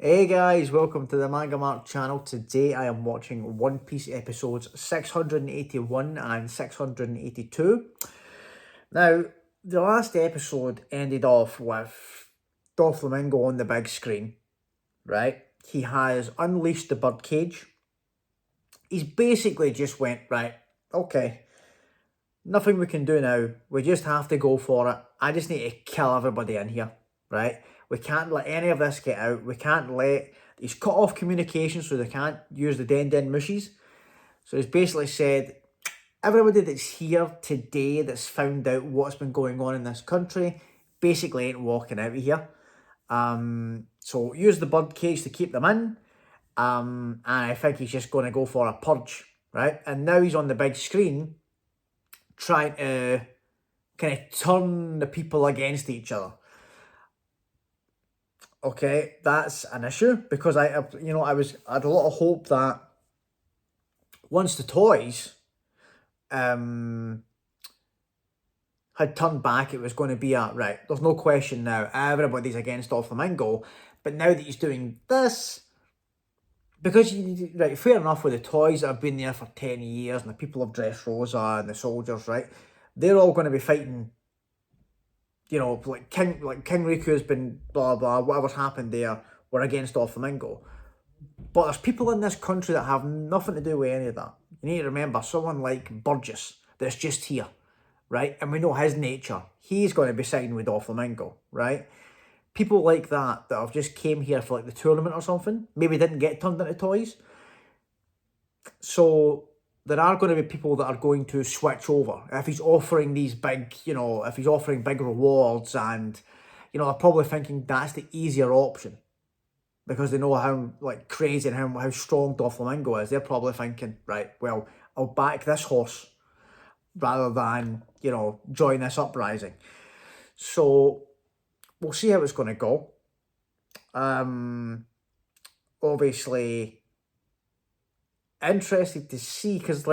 Hey guys, welcome to the MangaMark channel. Today I am watching One Piece episodes 681 and 682. Now, the last episode ended off with Doflamingo on the big screen, right? He has unleashed the birdcage. He's basically just went, right, okay, nothing we can do now. We just have to go for it. I just need to kill everybody in here, right? We can't let any of this get out. We can't let... He's cut off communication so they can't use the Den Mushies. So he's basically said, everybody that's here today that's found out what's been going on in this country basically ain't walking out of here. So use the birdcage to keep them in. And I think he's just going to go for a purge, right? And now he's on the big screen trying to kind of turn the people against each other. Okay, that's an issue because I had a lot of hope that once the toys had turned back, it was going to be right. There's no question now. Everybody's against Doflamingo, but now that he's doing this, because right, fair enough with the toys that have been there for 10 years and the people of Dressrosa and the soldiers, right? They're all going to be fighting. You know, like King Riku's been blah blah, whatever's happened there, we're against Doflamingo. But there's people in this country that have nothing to do with any of that. You need to remember someone like Burgess that's just here, right? And we know his nature. He's going to be siding with Doflamingo, right? People like that have just came here for like the tournament or something, maybe didn't get turned into toys. So there are going to be people that are going to switch over. If he's offering these big, if he's offering big rewards and, they're probably thinking that's the easier option because they know how crazy and how strong Doflamingo is. They're probably thinking, right, well, I'll back this horse rather than, join this uprising. So we'll see how it's going to go. Obviously interested to see because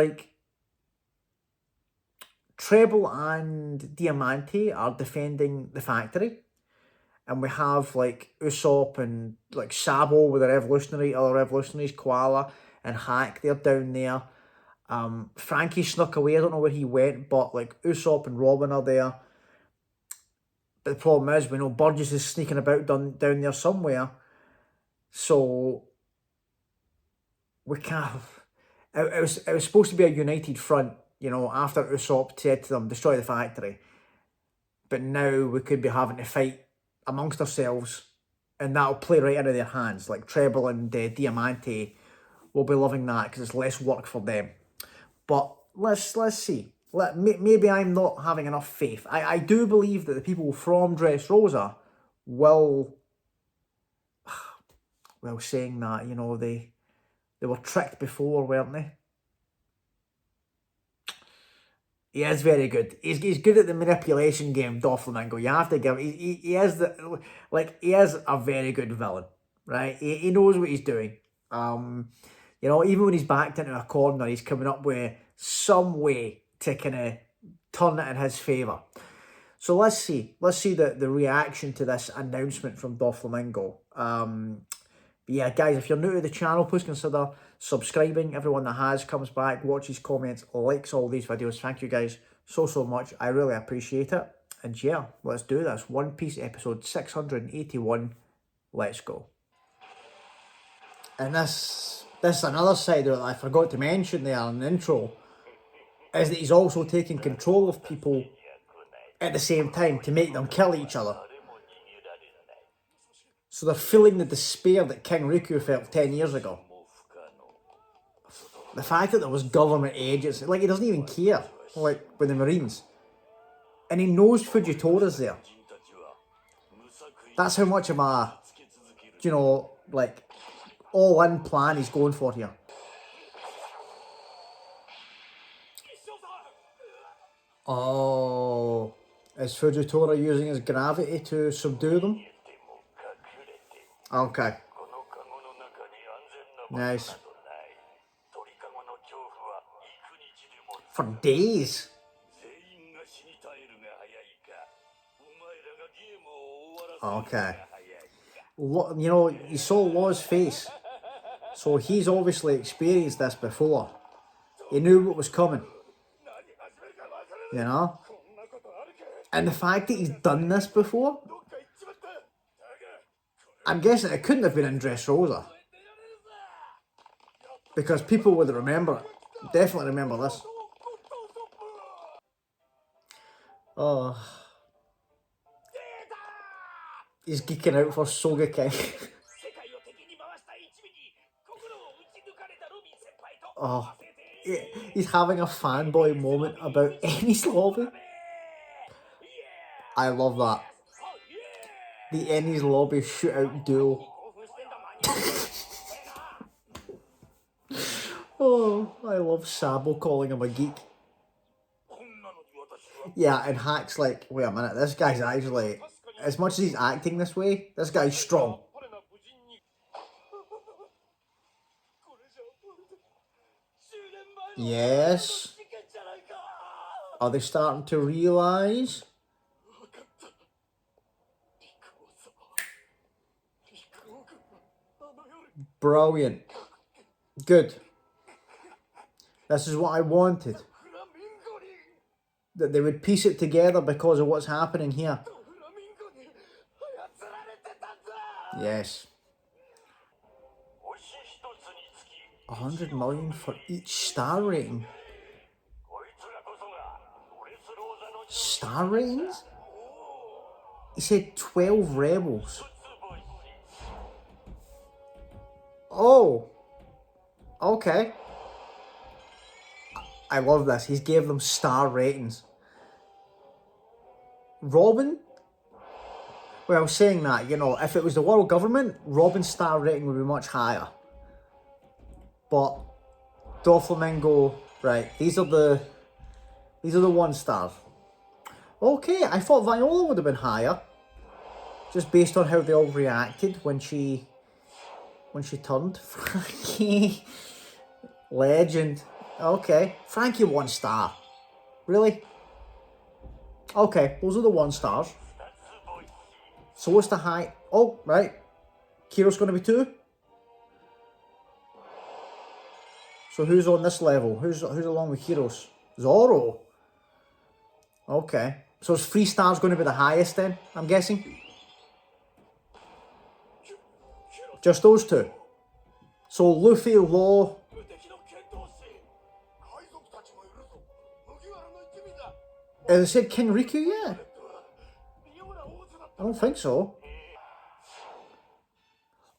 Treble and Diamante are defending the factory, and we have Usopp and Sabo with the other revolutionaries, Koala and Hack. They're down there. Frankie snuck away. I don't know where he went, but Usopp and Robin are there. But the problem is, we know Burgess is sneaking about down there somewhere. So we can't. It was supposed to be a united front, after Usopp said to them, destroy the factory. But now we could be having to fight amongst ourselves, and that'll play right into their hands. Like Treble and Diamante will be loving that because it's less work for them. But let's see. Maybe I'm not having enough faith. I do believe that the people from Dressrosa will... Well, saying that, they were tricked before, weren't they? He is very good. He's good at the manipulation game, Doflamingo. You have to give... He is a very good villain, right? He knows what he's doing. Even when he's backed into a corner, he's coming up with some way to kind of turn it in his favour. So let's see. Let's see the reaction to this announcement from Doflamingo. But yeah, guys, if you're new to the channel, please consider subscribing. Everyone that has comes back, watches, comments, likes all these videos. Thank you guys so much. I really appreciate it. And yeah, let's do this. One Piece episode 681. Let's go. And this is another side that I forgot to mention there in the intro, is that he's also taking control of people at the same time to make them kill each other. So they're feeling the despair that King Riku felt 10 years ago. The fact that there was government agents, he doesn't even care, with the Marines. And he knows Fujitora's there. That's how much of a, all-in plan he's going for here. Oh, is Fujitora using his gravity to subdue them? Okay. Nice. For days. Okay. You know, you saw Law's face. So he's obviously experienced this before. He knew what was coming. You know? And the fact that he's done this before, I'm guessing it couldn't have been in Dressrosa. Because people would remember it. Definitely remember this. Oh. He's geeking out for Sogeking. Oh. He's having a fanboy moment about Eni's lobby. I love that. The Eni's lobby shootout duel. Oh, I love Sabo calling him a geek. Yeah, and Hack's like, wait a minute, this guy's actually, as much as he's acting this way, this guy's strong. Yes. Are they starting to realise? Brilliant. Good. This is what I wanted. That they would piece it together because of what's happening here. Yes. 100 million for each star rating. Star ratings? He said 12 rebels. Oh. Okay. I love this. He's gave them star ratings. Robin? Well, saying that, you know, if it was the world government, Robin's star rating would be much higher. But Doflamingo, right, these are the 1 stars. Okay, I thought Viola would have been higher. Just based on how they all reacted when she turned. Frankie. Legend. Okay. Frankie 1 star. Really? Okay, those are the 1 stars. So what's the high? Oh, right. Kiro's going to be 2. So who's on this level? Who's along with Kiros? Zoro. Okay. So is 3 stars going to be the highest then, I'm guessing? Just those 2. So Luffy, Law... Has it said King Riku yet? I don't think so.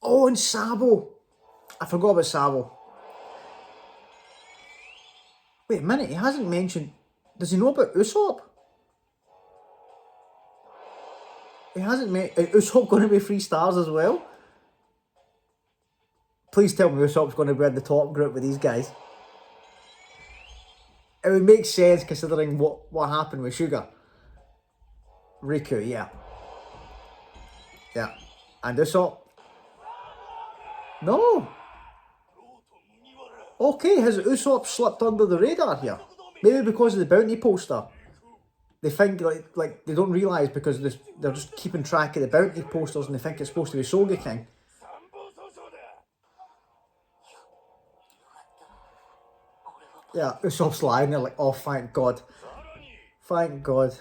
Oh, and Sabo. I forgot about Sabo. Wait a minute, he hasn't mentioned... Does he know about Usopp? He hasn't mentioned... Is Usopp going to be 3 stars as well? Please tell me Usopp's going to be in the top group with these guys. It would make sense considering what happened with Sugar. Riku, yeah. Yeah. And Usopp. No. Okay, has Usopp slipped under the radar here? Maybe because of the bounty poster. They think like they don't realise because they're just keeping track of the bounty posters and they think it's supposed to be Sogeking. Yeah, Usopp's lying there like, oh, thank God. Thank God.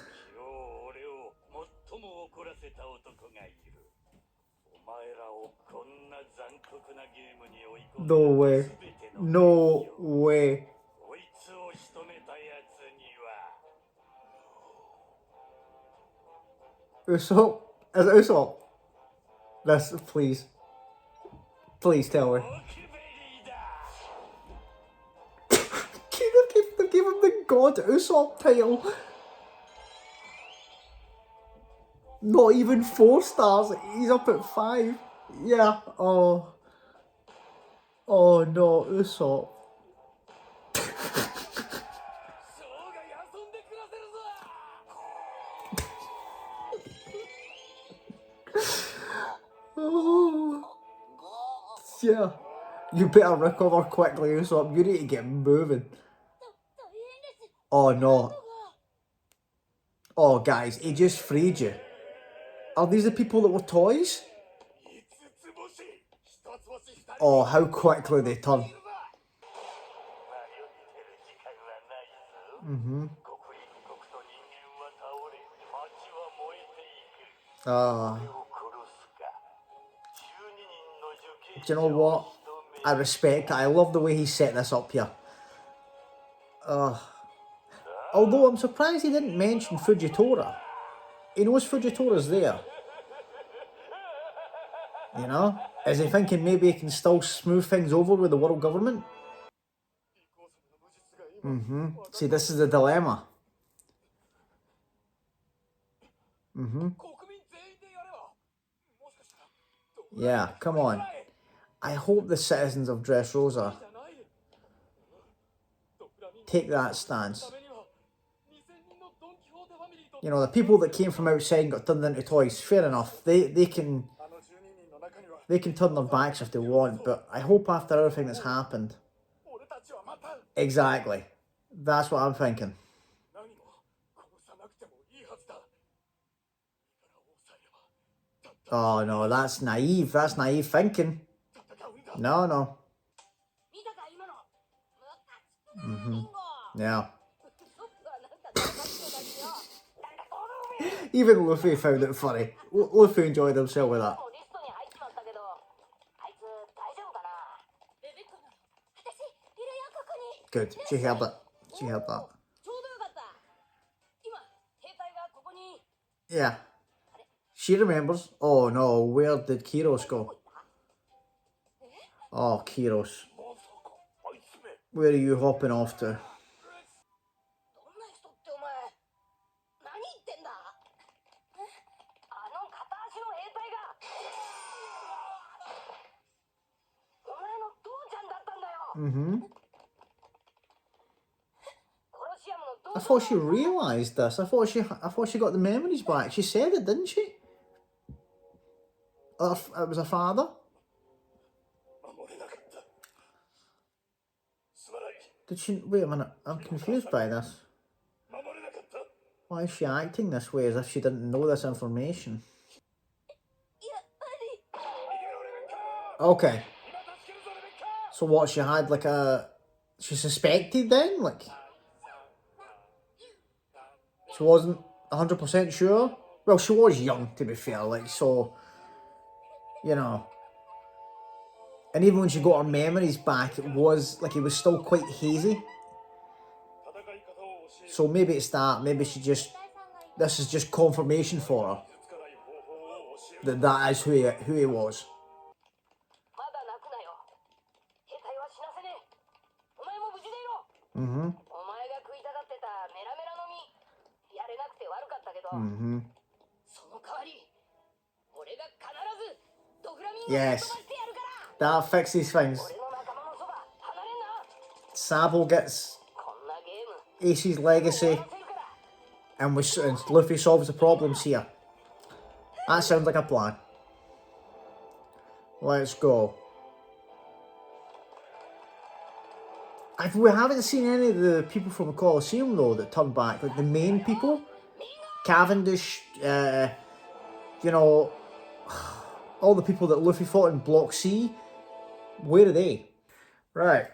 No way. No way. Usopp? Is it Usopp? Please. Please tell me. They gave him the God Usopp title. Not even 4 stars. He's up at 5. Yeah. Oh. Oh no, Usopp. Oh. Yeah. You better recover quickly, Usopp. You need to get moving. Oh no. Oh guys, he just freed you. Are these the people that were toys? Oh, how quickly they turn. Do you know what? I respect it. I love the way he set this up here. Although I'm surprised he didn't mention Fujitora. He knows Fujitora's there. You know? Is he thinking maybe he can still smooth things over with the world government? See, this is the dilemma. Yeah, come on. I hope the citizens of Dressrosa take that stance. You know, the people that came from outside and got turned into toys, fair enough. They can turn their backs if they want, but I hope after everything that's happened. Exactly. That's what I'm thinking. Oh no, that's naive. That's naive thinking. No. Yeah. Even Luffy found it funny. Luffy enjoyed himself with that. Good. She heard it. She heard that. Yeah. She remembers. Oh no, where did Kiros go? Oh, Kiros. Where are you hopping off to? I thought she realised this. I thought she got the memories back. She said it, didn't she? It was her father. Did she? Wait a minute. I'm confused by this. Why is she acting this way as if she didn't know this information? Okay. So what? She had like a. She suspected then, like. She wasn't 100% sure. Well, she was young, to be fair, like, so, you know. And even when she got her memories back, it was still quite hazy. So maybe it's that, maybe this is just confirmation for her. That is who he was. Yes. That fixes things. Sabo gets Ace's legacy, and Luffy solves the problems here. That sounds like a plan. Let's go. We haven't seen any of the people from the Colosseum though that turned back, like the main people. Cavendish, you know, all the people that Luffy fought in Block C. Where are they? Right.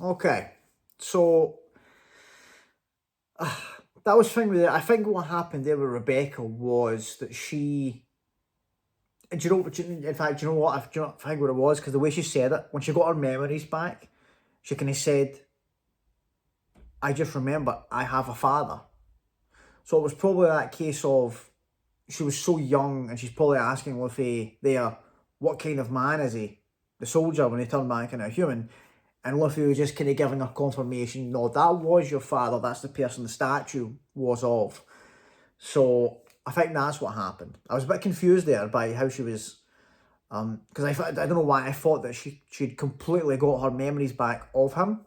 Okay. So that was the thing with it. I think what happened there with Rebecca was that she. And do you know? In fact, do you know what? I think what it was, because the way she said it, when she got her memories back, she kind of said, "I just remember I have a father." So it was probably that case of she was so young, and she's probably asking Luffy there, "What kind of man is he?" The soldier, when he turned back into a human. And Luffy was just kind of giving her confirmation, no, that was your father, that's the person the statue was of. So I think that's what happened. I was a bit confused there by how she was, because I don't know why I thought that she'd completely got her memories back of him.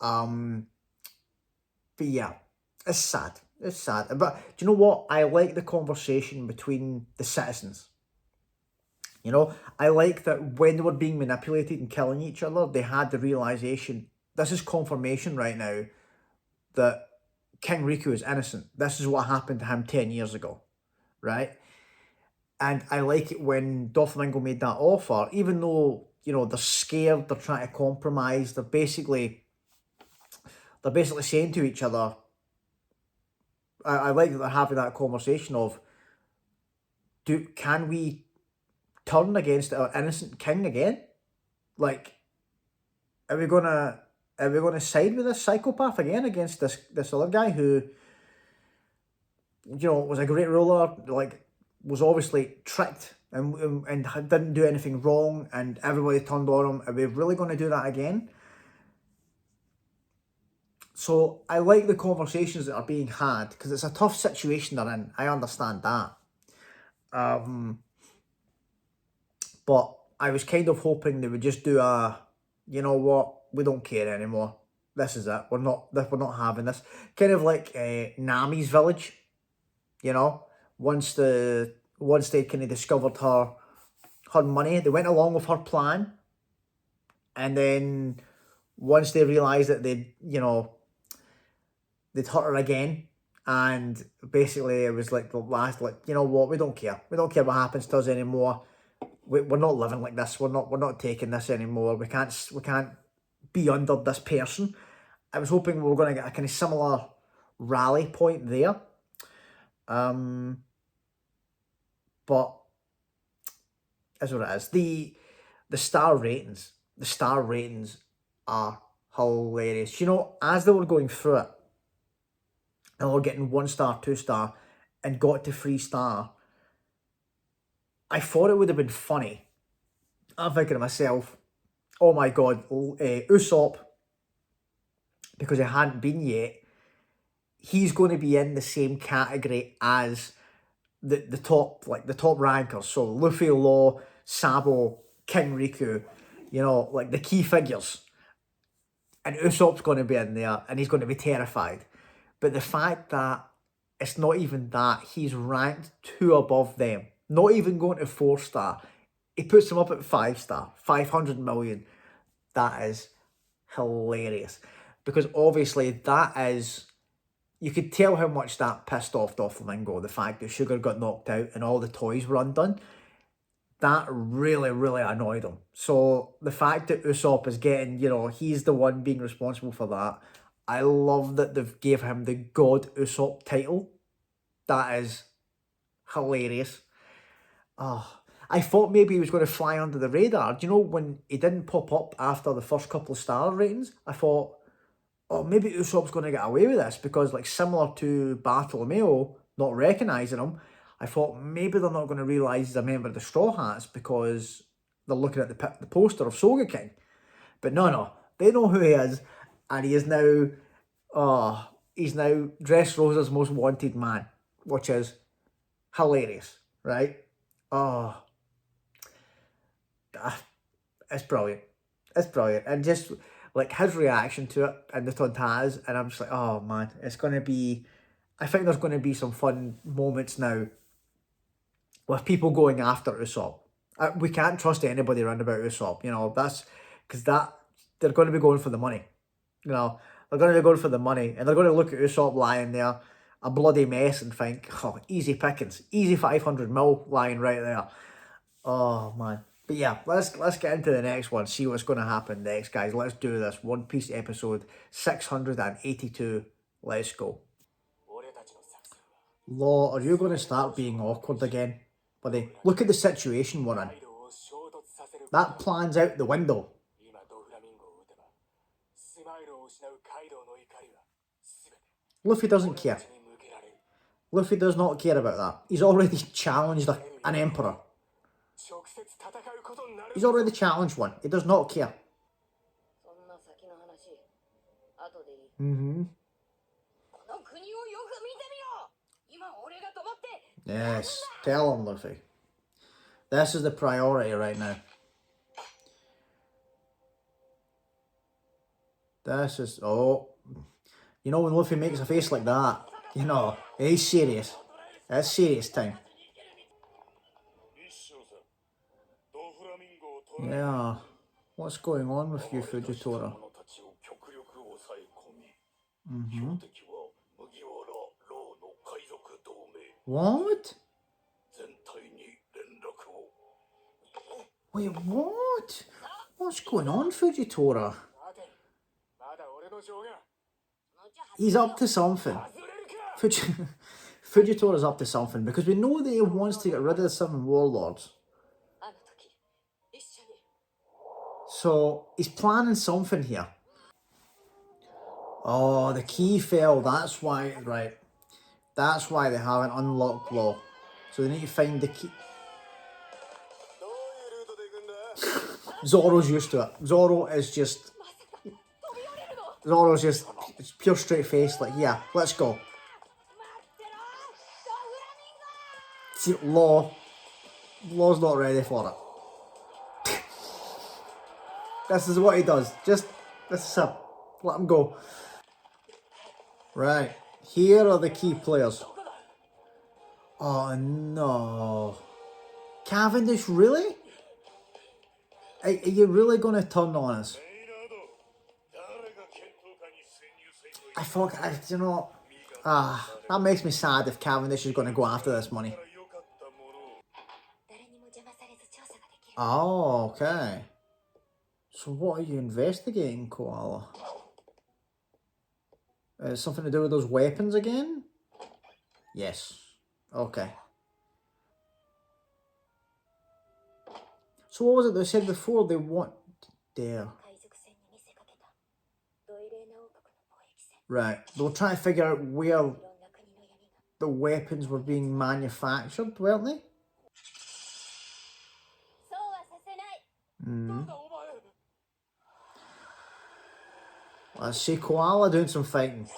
But yeah, it's sad. It's sad. But do you know what? I like the conversation between the citizens. You know, I like that when they were being manipulated and killing each other, they had the realization, this is confirmation right now that King Riku is innocent. This is what happened to him 10 years ago, right? And I like it when Doflamingo made that offer, even though, you know, they're scared, they're trying to compromise, they're basically saying to each other, I like that they're having that conversation of, can we turn against our innocent king again? Like, are we gonna side with this psychopath again against this other guy who, you know, was a great ruler, like, was obviously tricked and didn't do anything wrong, and everybody turned on him? Are we really going to do that again? So I like the conversations that are being had, because it's a tough situation they're in. I understand that. But I was kind of hoping they would just do a, you know what, we don't care anymore. This is it. We're not having this. Kind of like Nami's village, you know. Once they kind of discovered her money, they went along with her plan, and then once they realised that they'd hurt her again, and basically it was like the last, like, you know what, we don't care. We don't care what happens to us anymore. We're not living like this. We're not taking this anymore. We can't be under this person. I was hoping we were going to get a kind of similar rally point there. But that's what it is. The star ratings. The star ratings are hilarious. You know, as they were going through it, and we're getting 1 star, 2 star, and got to 3 star, I thought it would have been funny. I'm thinking to myself, oh my god, Usopp, because he hadn't been yet, he's going to be in the same category as the top rankers. So Luffy, Law, Sabo, King Riku, you know, like the key figures. And Usopp's going to be in there, and he's going to be terrified. But the fact that it's not even that, he's ranked 2 above them, not even going to 4 star. He puts him up at 5 star, 500 million. That is hilarious. Because obviously that is, you could tell how much that pissed off Doflamingo, the fact that Sugar got knocked out and all the toys were undone. That really, really annoyed him. So the fact that Usopp is getting, you know, he's the one being responsible for that. I love that they've gave him the God Usopp title. That is hilarious. Oh, I thought maybe he was going to fly under the radar. Do you know, when he didn't pop up after the first couple of star ratings, I thought, oh, maybe Usopp's going to get away with this, because, like, similar to Bartolomeo not recognising him, I thought maybe they're not going to realise he's a member of the Straw Hats because they're looking at the poster of Soga King. But no, they know who he is, and he is now, he's now Dressrosa's most wanted man, which is hilarious, right? Oh, it's brilliant. It's brilliant. And just, like, his reaction to it and the Tontas, and I'm just like, oh man, it's going to be, I think there's going to be some fun moments now with people going after Usopp. We can't trust anybody around about Usopp, you know, that's, because they're going to be going for the money, you know, they're going to be going for the money, and they're going to look at Usopp lying there, a bloody mess, and think, oh, easy pickings, easy 500 mil lying right there. Oh man. But yeah, let's get into the next one, see what's going to happen next, guys. Let's do this. One Piece episode 682. Let's go. Law, are you going to start being awkward again, buddy? Look at the situation we're in. That plan's out the window. Luffy doesn't care. Luffy does not care about that. He's already challenged an emperor. He's already challenged one. He does not care. Yes, tell him, Luffy. This is the priority right now. This is, oh, you know, when Luffy makes a face like that, you know, he's serious. It's serious time. Yeah, what's going on with you, Fujitora? What? Wait, what? What's going on, Fujitora? He's up to something. Fujitora's up to something because we know that he wants to get rid of the 7 warlords. So he's planning something here. Oh, the key fell. That's why, right. That's why they haven't unlocked law. So they need to find the key. Zoro's used to it. Zoro's just it's pure straight face, like, yeah, let's go. See, Law's not ready for it. This is what he does. This is him. Let him go. Right. Here are the key players. Oh no. Cavendish, really? Are you really going to turn on us? I thought, you know, that makes me sad if Cavendish is going to go after this money. Oh, okay. So what are you investigating, Koala? Something to do with those weapons again? Yes. Okay. So what was it they said before they want there? Right. They were trying to figure out where the weapons were being manufactured, weren't they? Let's see Koala doing some fighting.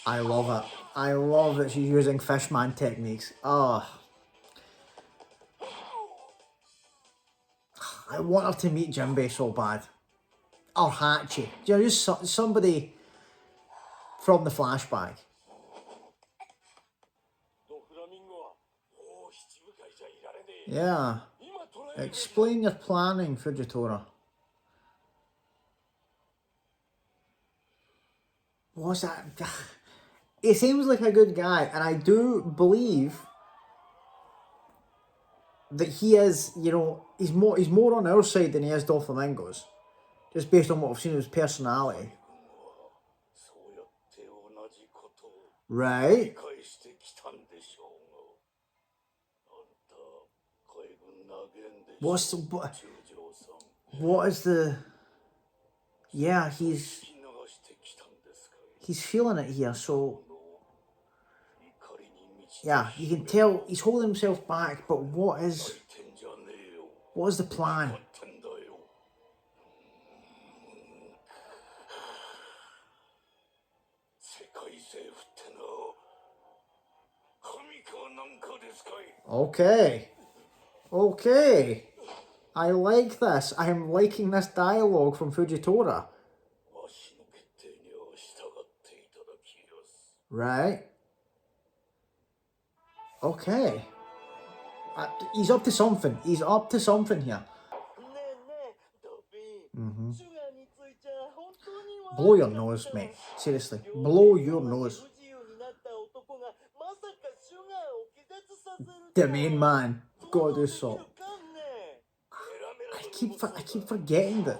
I love it. I love that she's using fishman techniques. Oh. I want her to meet Jinbei so bad. Or Hachi. You know, just somebody from the flashback. Yeah. Explain your planning, Fujitora. What's that? He seems like a good guy, and I do believe that he is, you know, he's more on our side than he is Doflamingo's. Just based on what I've seen of his personality. Right? What is the... Yeah, he's feeling it here, so... Yeah, you can tell he's holding himself back, but what is the plan? Okay. Okay. I like this. I am liking this dialogue from Fujitora. Right. Okay. He's up to something. He's up to something here. Blow your nose, mate. Seriously. Blow your nose. The main man. God, Usopp. I keep forgetting that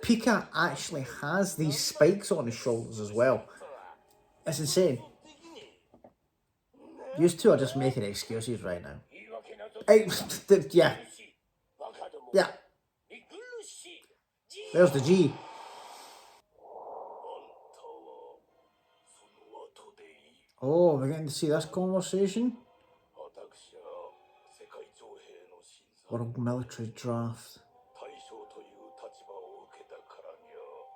Pika actually has these spikes on his shoulders as well. It's insane. You two are just making excuses right now. Yeah. Yeah. There's the G. Oh, we're getting to see this conversation. World military draft.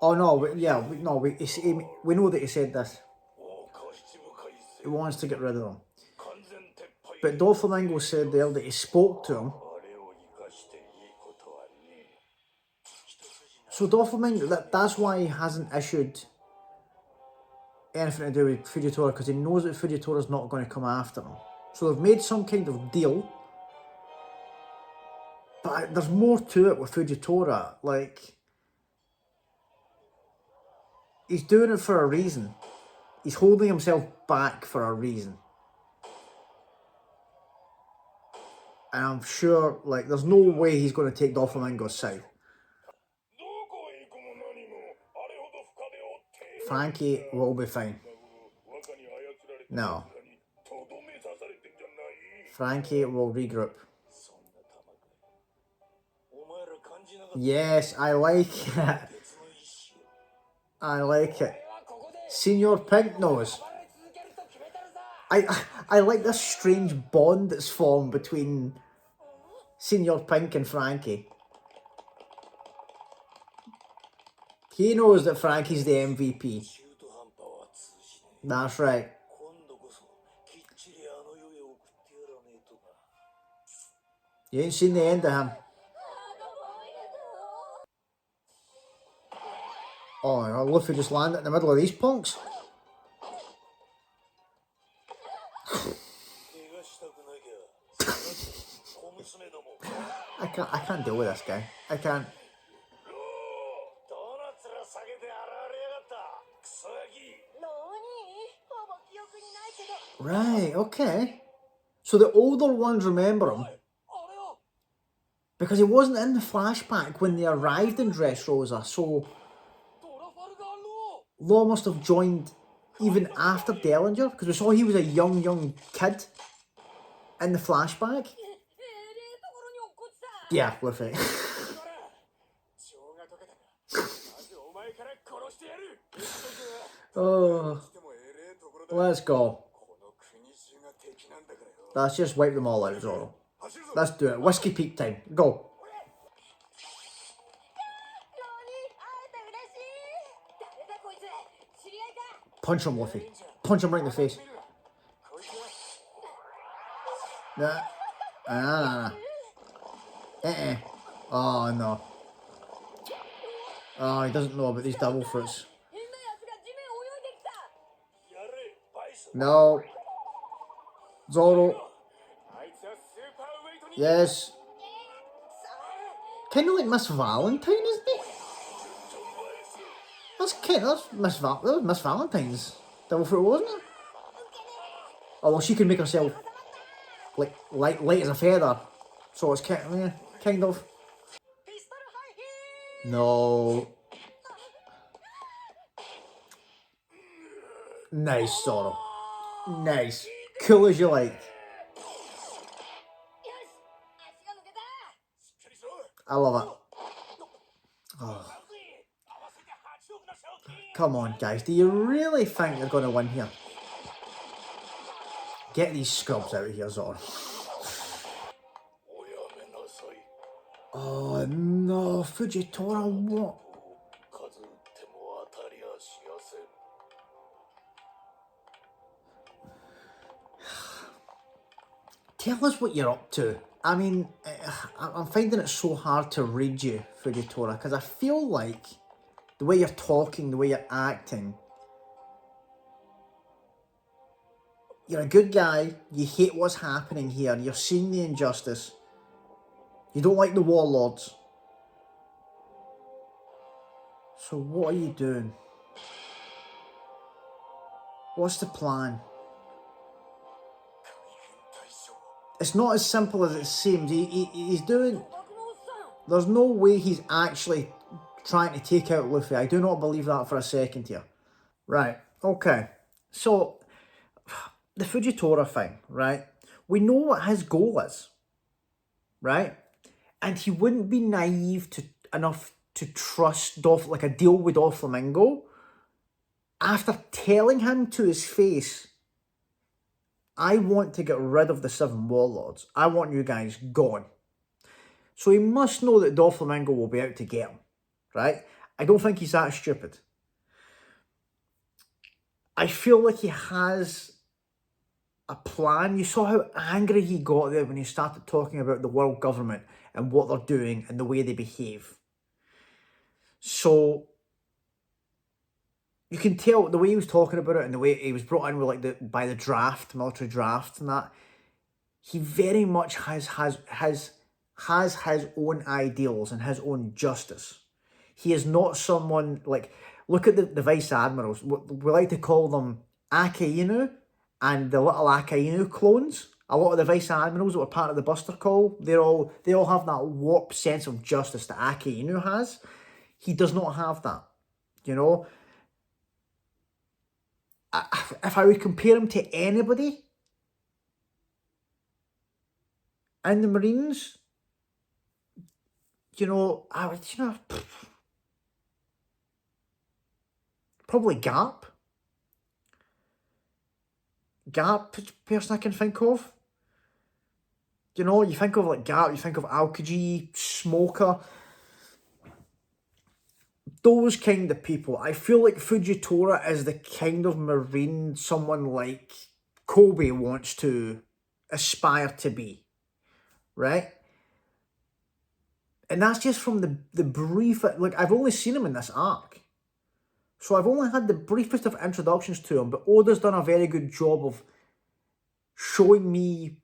Oh no, we know that he said this. He wants to get rid of them. But Doflamingo said there that he spoke to him. So Doflamingo, that's why he hasn't issued anything to do with Fujitora, because he knows that Fujitora's not going to come after him. So they've made some kind of deal. But there's more to it with Fujitora. Like, he's doing it for a reason. He's holding himself back for a reason. And I'm sure, like, there's no way he's going to take Doflamingo's side. Frankie will be fine. No. Frankie will regroup. Yes, I like it. I like it. Senior Pink Nose. I like this strange bond that's formed between Senior Pink and Frankie. He knows that Frankie's the MVP. That's right. You ain't seen the end of him. Oh, Luffy just landed in the middle of these punks. I can't deal with this guy. I can't. Right, okay. So the older ones remember him. Because he wasn't in the flashback when they arrived in Dressrosa, so Law must have joined even after Dellinger, because we saw he was a young kid in the flashback. Yeah, Luffy. Oh, let's go. Let's just wipe them all out, Zoro. Let's do it. Whiskey peak time. Go. Punch him, Luffy. Punch him right in the face. Nah. Nah. Oh, no. Oh, he doesn't know about these devil fruits. No. Zoro. Yes. Kind of like Miss Valentine, isn't it? That's Miss Valentine's devil fruit, wasn't it? Although she can make herself like light as a feather, so it's kind of. No. Nice, Zoro. Nice. Cool as you like. I love it. Oh. Come on, guys. Do you really think you're going to win here? Get these scrubs out of here, Zoro. Oh, no. Fujitora, what? Tell us what you're up to. I mean, I'm finding it so hard to read you, Fujitora, because I feel like the way you're talking, the way you're acting, you're a good guy, you hate what's happening here, you're seeing the injustice, you don't like the warlords. So what are you doing? What's the plan? It's not as simple as it seems. He's doing... There's no way he's actually trying to take out Luffy. I do not believe that for a second here. Right, okay. So, the Fujitora thing, right? We know what his goal is, right? And he wouldn't be naive enough to trust a deal with Doflamingo after telling him to his face, I want to get rid of the 7 warlords. I want you guys gone. So he must know that Doflamingo will be out to get him, right? I don't think he's that stupid. I feel like he has a plan. You saw how angry he got there when he started talking about the world government and what they're doing and the way they behave. So you can tell the way he was talking about it and the way he was brought in with by the draft, military draft and that. He very much has his own ideals and his own justice. He is not someone look at the vice admirals. We like to call them Akainu and the little Akainu clones. A lot of the vice admirals that were part of the Buster Call, they all have that warped sense of justice that Aki Inu has. He does not have that, you know. If I would compare him to anybody in the Marines, you know, I would, you know, probably Garp. Garp, person I can think of. You know, you think of like Garp, you think of Aokiji, Smoker. Those kind of people. I feel like Fujitora is the kind of Marine someone like Kobe wants to aspire to be. Right? And that's just from the brief... Like, I've only seen him in this arc. So I've only had the briefest of introductions to him, but Oda's done a very good job of showing me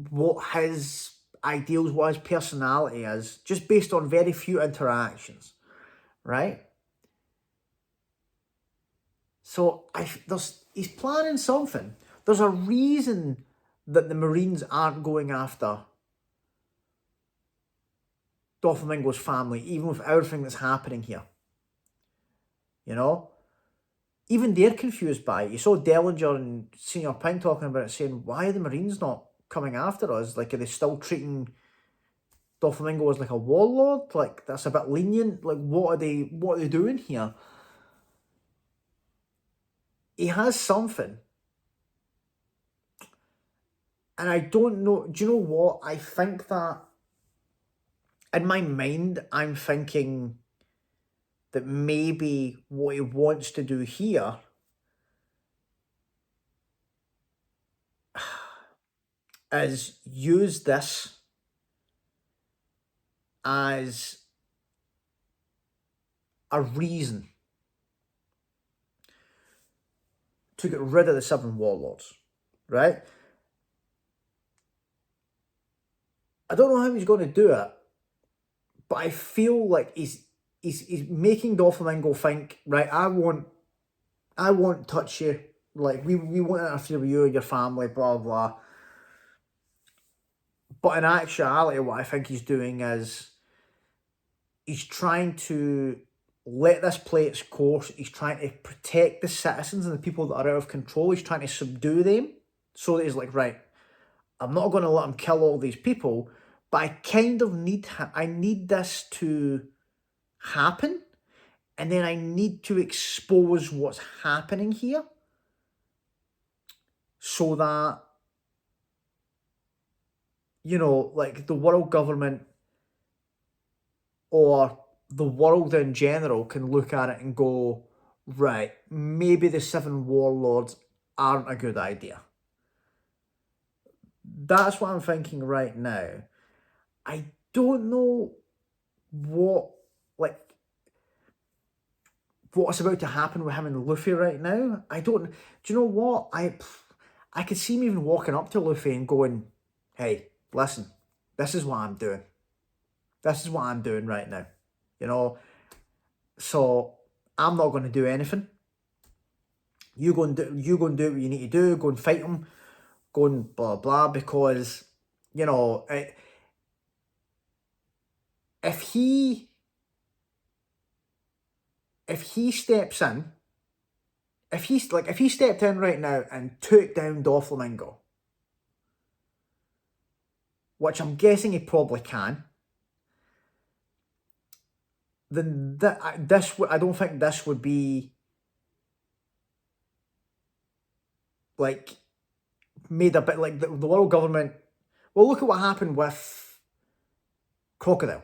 what his ideals, what his personality is, just based on very few interactions, right? So he's planning something. There's a reason that the Marines aren't going after Doflamingo's family, even with everything that's happening here. You know? Even they're confused by it. You saw Dellinger and Senior Pink talking about it, saying, why are the Marines not coming after us? Like, are they still treating Doflamingo as like a warlord? Like, that's a bit lenient? Like, what are they doing here? He has something. And I don't know, do you know what? I think that, in my mind, I'm thinking that maybe what he wants to do here is use this as a reason to get rid of the 7 warlords, right? I don't know how he's going to do it, but I feel like he's making Doflamingo think, right, I won't touch you. Like, we won't interfere with you and your family, blah, blah. But in actuality, what I think he's doing is he's trying to let this play its course. He's trying to protect the citizens and the people that are out of control. He's trying to subdue them so that he's like, right, I'm not going to let him kill all these people, but I kind of need this to happen, and then I need to expose what's happening here so that, you know, like the world government or the world in general can look at it and go, right, maybe the 7 warlords aren't a good idea. That's what I'm thinking right now. I don't know what's about to happen with him and Luffy right now. I don't... Do you know what? I could see him even walking up to Luffy and going, hey, listen, this is what I'm doing. This is what I'm doing right now. You know? So, I'm not going to do anything. You go and do what you need to do. Go and fight him. Go and blah, blah, because, you know, if he steps in, if he stepped in right now and took down Doflamingo, which I'm guessing he probably can, then I don't think this would be like made a bit like the world government. Well, look at what happened with Crocodile.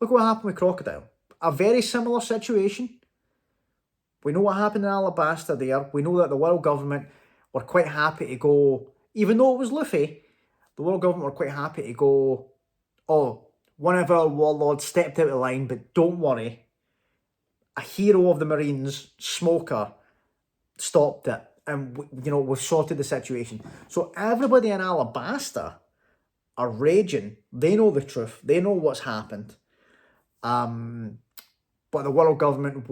Look what happened with Crocodile. A very similar situation. We know what happened in Alabasta there. We know that the world government were quite happy to go, even though it was Luffy, the world government were quite happy to go, oh, one of our warlords stepped out of line, but don't worry. A hero of the Marines, Smoker, stopped it. And, you know, we've sorted the situation. So everybody in Alabasta are raging. They know the truth. They know what's happened. But the world government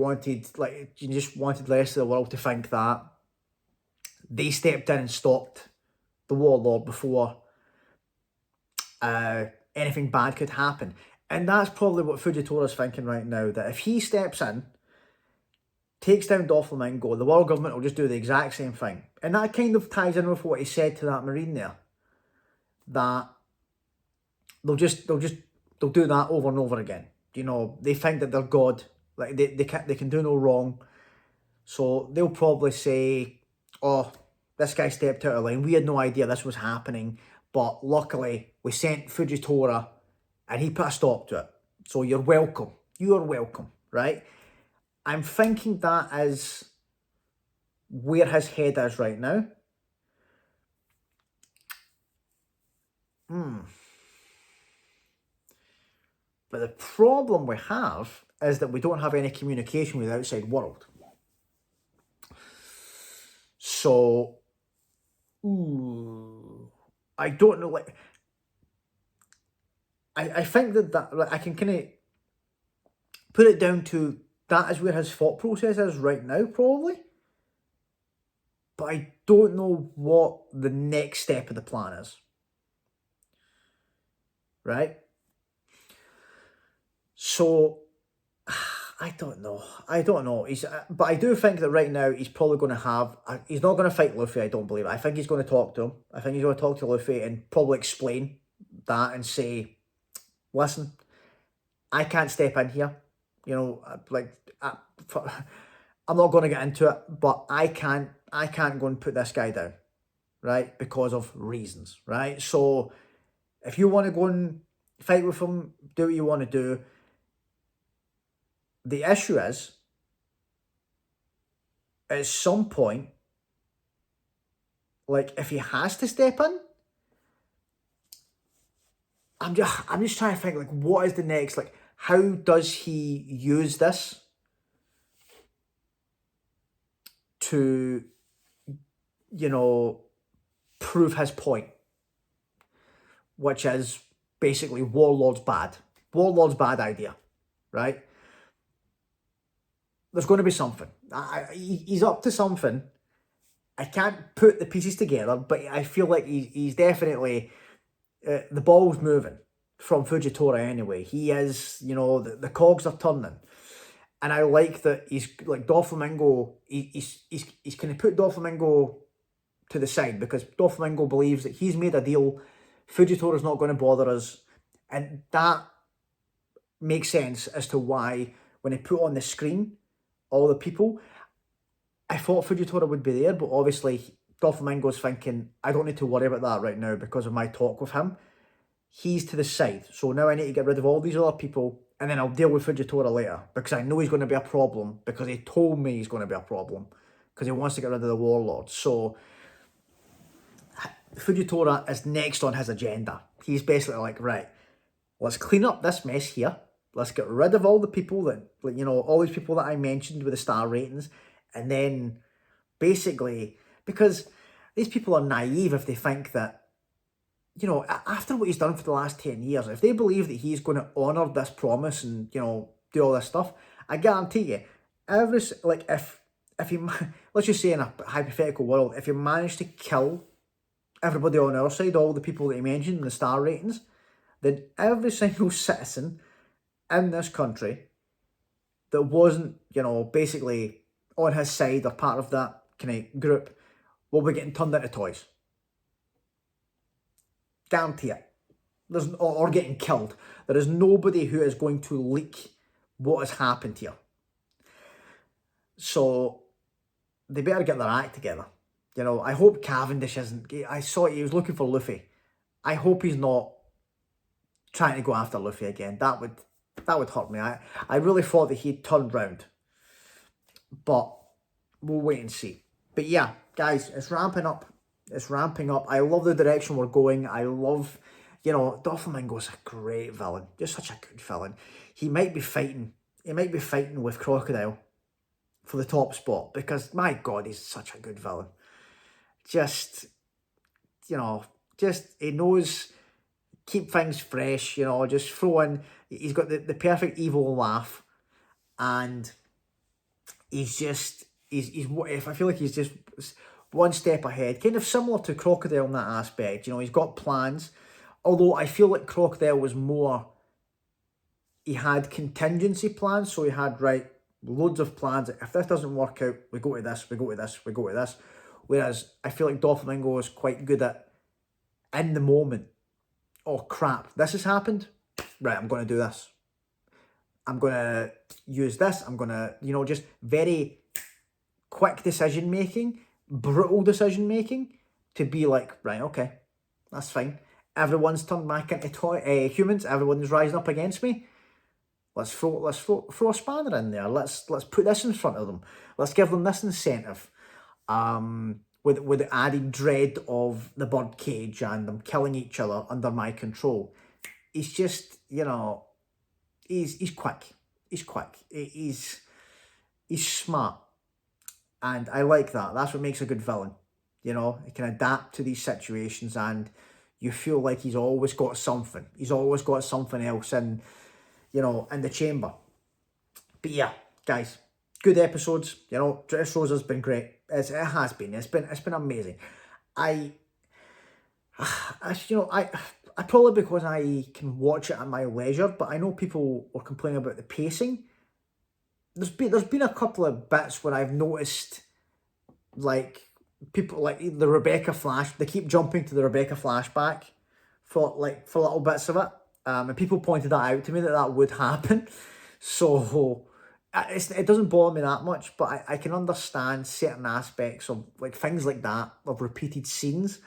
just wanted the rest of the world to think that they stepped in and stopped the warlord before anything bad could happen. And that's probably what Fujitora's thinking right now, that if he steps in, takes down Doflamingo, the world government will just do the exact same thing. And that kind of ties in with what he said to that Marine there, that they'll do that over and over again. You know, they think that they're God, like they can do no wrong. So they'll probably say, oh, this guy stepped out of line. We had no idea this was happening, but luckily we sent Fujitora and he put a stop to it. So you're welcome. You are welcome, right? I'm thinking that is where his head is right now. But the problem we have is that we don't have any communication with the outside world. So, I don't know, like, I think that like, I can kind of put it down to that is where his thought process is right now, probably. But I don't know what the next step of the plan is. Right? So, I don't know. But I do think that right now he's probably going to have. He's not going to fight Luffy. I don't believe it. I think he's going to talk to him. I think he's going to talk to Luffy and probably explain that and say, "Listen, I can't step in here. You know, like I'm not going to get into it, but I can't go and put this guy down, right? Because of reasons, right? So if you want to go and fight with him, do what you want to do." The issue is, at some point, like if he has to step in, I'm just trying to think, like, what is the next, like, how does he use this to, you know, prove his point, which is basically Warlord's bad. Warlord's bad idea, right? There's going to be something. He's up to something. I can't put the pieces together, but I feel like he's definitely... the ball's moving from Fujitora anyway. He is, you know, the cogs are turning. And I like that he's, like, Doflamingo, he's kind of put Doflamingo to the side because Doflamingo believes that he's made a deal, Fujitora's not going to bother us. And that makes sense as to why, when he put on the screen all the people, I thought Fujitora would be there, but obviously Doflamingo's thinking, I don't need to worry about that right now because of my talk with him. He's to the side. So now I need to get rid of all these other people and then I'll deal with Fujitora later because I know he's going to be a problem because he told me he's going to be a problem because he wants to get rid of the warlord. So Fujitora is next on his agenda. He's basically like, right, let's clean up this mess here. Let's get rid of all the people that, like, you know, all these people that I mentioned with the star ratings. And then basically, because these people are naive if they think that, you know, after what he's done for the last 10 years, if they believe that he's going to honour this promise and, you know, do all this stuff, I guarantee you, if he, let's just say in a hypothetical world, if he managed to kill everybody on our side, all the people that he mentioned in the star ratings, then every single citizen in this country that wasn't, you know, basically on his side or part of that kind of group will be getting turned into toys. Guarantee it. Or getting killed. There is nobody who is going to leak what has happened here. So they better get their act together. You know, I hope Cavendish isn't... I saw he was looking for Luffy. I hope he's not trying to go after Luffy again. That would hurt me. I really thought that he'd turned round. But we'll wait and see. But yeah, guys, it's ramping up. It's ramping up. I love the direction we're going. I love, you know, Doflamingo's a great villain. Just such a good villain. He might be fighting with Crocodile for the top spot because, my God, he's such a good villain. Just, you know, he knows, keep things fresh, you know, just throw in, he's got the perfect evil laugh, and he's I feel like he's just one step ahead, kind of similar to Crocodile in that aspect. You know, he's got plans, although I feel like Crocodile was more, he had contingency plans, so he had, right, loads of plans. If this doesn't work out, we go to this, we go to this, we go to this. Whereas I feel like Doflamingo is quite good at, in the moment, oh crap, this has happened, right, I'm going to do this. I'm going to use this, I'm going to, you know, just very quick decision making, brutal decision making, to be like, right, okay, that's fine. Everyone's turned back into humans, everyone's rising up against me. Let's throw a spanner in there. Let's put this in front of them. Let's give them this incentive. With the added dread of the bird cage and them killing each other under my control. He's just, you know, he's quick. He's quick. He's smart. And I like that. That's what makes a good villain. You know, he can adapt to these situations and you feel like he's always got something. He's always got something else in, you know, in the chamber. But yeah, guys, good episodes. You know, Dressrosa's been great. It has been. It's been amazing. I probably, because I can watch it at my leisure, but I know people were complaining about the pacing. There's been a couple of bits where I've noticed, like, people, like the Rebecca flash, they keep jumping to the Rebecca flashback for little bits of it. And people pointed that out to me, that would happen. So it doesn't bother me that much, but I can understand certain aspects of, like, things like that, of repeated scenes.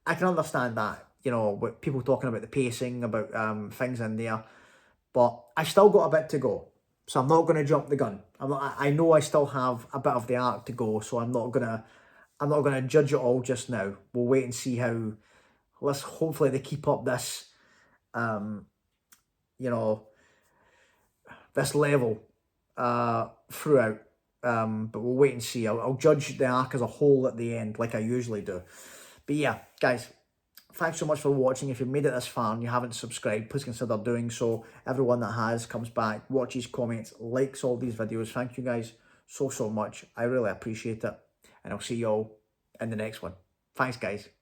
I can understand that, you know, with people talking about the pacing, about things in there. But I still got a bit to go. So I'm not going to jump the gun. I know I still have a bit of the arc to go, so I'm not gonna judge it all just now. We'll wait and see how. Hopefully they keep up this, you know, this level throughout. But we'll wait and see. I'll judge the arc as a whole at the end, like I usually do. But yeah, guys, thanks so much for watching. If you've made it this far and you haven't subscribed, please consider doing so. Everyone that has comes back, watches, comments, likes all these videos. Thank you guys so much. I really appreciate it. And I'll see you all in the next one. Thanks, guys.